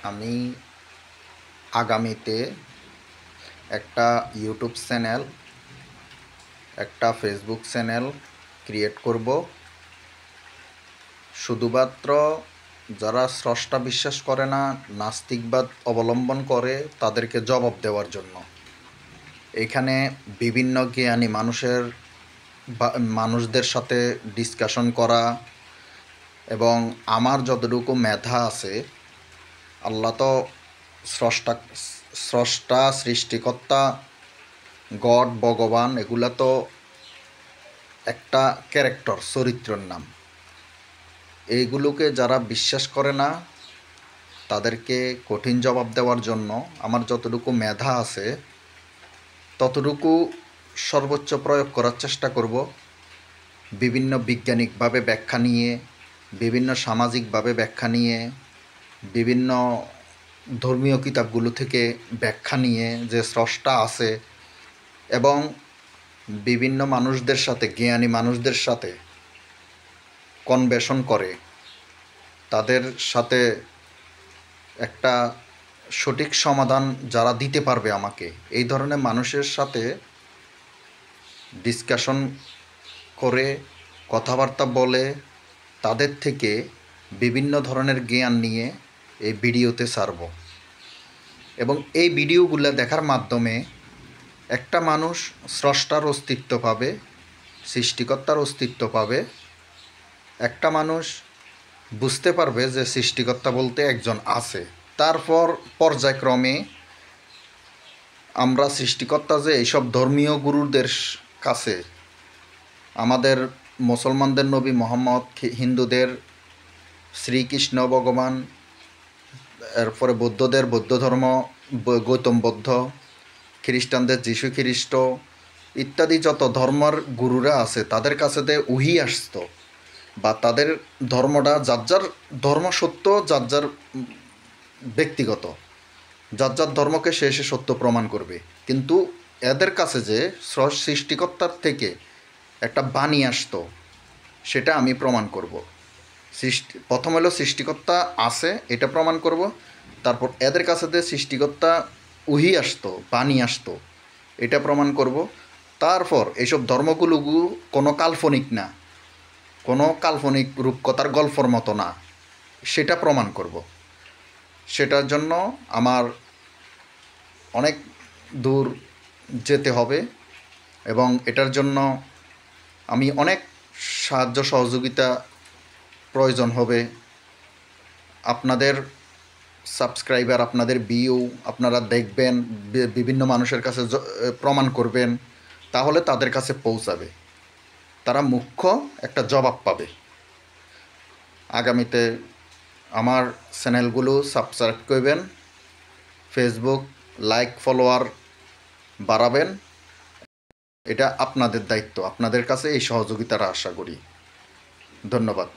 আমি আগামীতে একটা ইউটিউব চ্যানেল, একটা ফেসবুক চ্যানেল ক্রিয়েট করব, শুধুমাত্র যারা স্রষ্টা বিশ্বাস করে না, নাস্তিকবাদ অবলম্বন করে তাদেরকে জবাব দেওয়ার জন্য। এখানে বিভিন্ন জ্ঞানী মানুষদের সাথে ডিসকাশন করা এবং আমার যতটুকু মেধা আছে, আল্লাহ তো স্রষ্টা স্রষ্টা সৃষ্টিকর্তা, গড, ভগবান, এগুলা তো একটা ক্যারেক্টার, চরিত্রের নাম। এইগুলোকে যারা বিশ্বাস করে না তাদেরকে কঠিন জবাব দেওয়ার জন্য আমার যতটুকু মেধা আছে ততটুকু সর্বোচ্চ প্রয়োগ করার চেষ্টা করব। বিভিন্ন বৈজ্ঞানিকভাবে ব্যাখ্যা নিয়ে, বিভিন্ন সামাজিকভাবে ব্যাখ্যা নিয়ে, বিভিন্ন ধর্মীয় কিতাবগুলো থেকে ব্যাখ্যা নিয়ে যে স্রষ্টা আছে, এবং বিভিন্ন মানুষদের সাথে, জ্ঞানী মানুষদের সাথে কনভারসেশন করে তাদের সাথে একটা সঠিক সমাধান যারা দিতে পারবে আমাকে, এই ধরনের মানুষের সাথে ডিসকাশন করে, কথাবার্তা বলে, তাদের থেকে বিভিন্ন ধরনের জ্ঞান নিয়ে এই ভিডিওতে ছাড়ব। এবং এই ভিডিওগুলো দেখার মাধ্যমে একটা মানুষ স্রষ্টার অস্তিত্ব পাবে, সৃষ্টিকর্তার অস্তিত্ব পাবে। একটা মানুষ বুঝতে পারবে যে সৃষ্টিকর্তা বলতে একজন আছে। তারপর পর্যায়ক্রমে আমরা সৃষ্টিকর্তা যে এইসব ধর্মীয় গুরুদের কাছে, আমাদের মুসলমানদের নবী মোহাম্মদ, হিন্দুদের শ্রীকৃষ্ণ ভগবান, এরপরে বৌদ্ধদের বৌদ্ধ ধর্ম, গৌতম বুদ্ধ, খ্রিস্টানদের যীশু খ্রিস্ট ইত্যাদি যত ধর্মের গুরুরা আছে তাদের কাছে উহি আসতো, বা তাদের ধর্মটা যার যার ধর্ম সত্য, যার যার ব্যক্তিগত, যার যার ধর্মকে সে সত্য প্রমাণ করবে। কিন্তু এদের কাছে যে সৃষ্টিকর্তার থেকে একটা বাণী আসতো, সেটা আমি প্রমাণ করব। প্রথম হলো সৃষ্টিকর্তা আছে, এটা প্রমাণ করব। তারপর এদের কাছে যে সৃষ্টিকর্তা উহি আসতো, বাণী আসতো, এটা প্রমাণ করব। তারপর এইসব ধর্মগুলো কোনো কাল্পনিক না, কোনো কাল্পনিক রূপকথার গল্পর মতো না, সেটা প্রমাণ করব। সেটার জন্য আমার অনেক দূর যেতে হবে, এবং এটার জন্য আমি অনেক সাহায্য সহযোগিতা প্রয়োজন হবে। আপনাদের সাবস্ক্রাইবার, আপনাদের ভিউ আপনারা দেখবেন, বিভিন্ন মানুষের কাছে প্রমাণ করবেন, তাহলে তাদের কাছে পৌঁছাবে, তারা মুখ্য একটা জবাব পাবে। আগামীতে আমার চ্যানেলগুলো সাবস্ক্রাইব করবেন, ফেসবুক লাইক ফলোয়ার বাড়াবেন। এটা আপনাদের দায়িত্ব, আপনাদের কাছে এই সহযোগিতার আশা করি। ধন্যবাদ।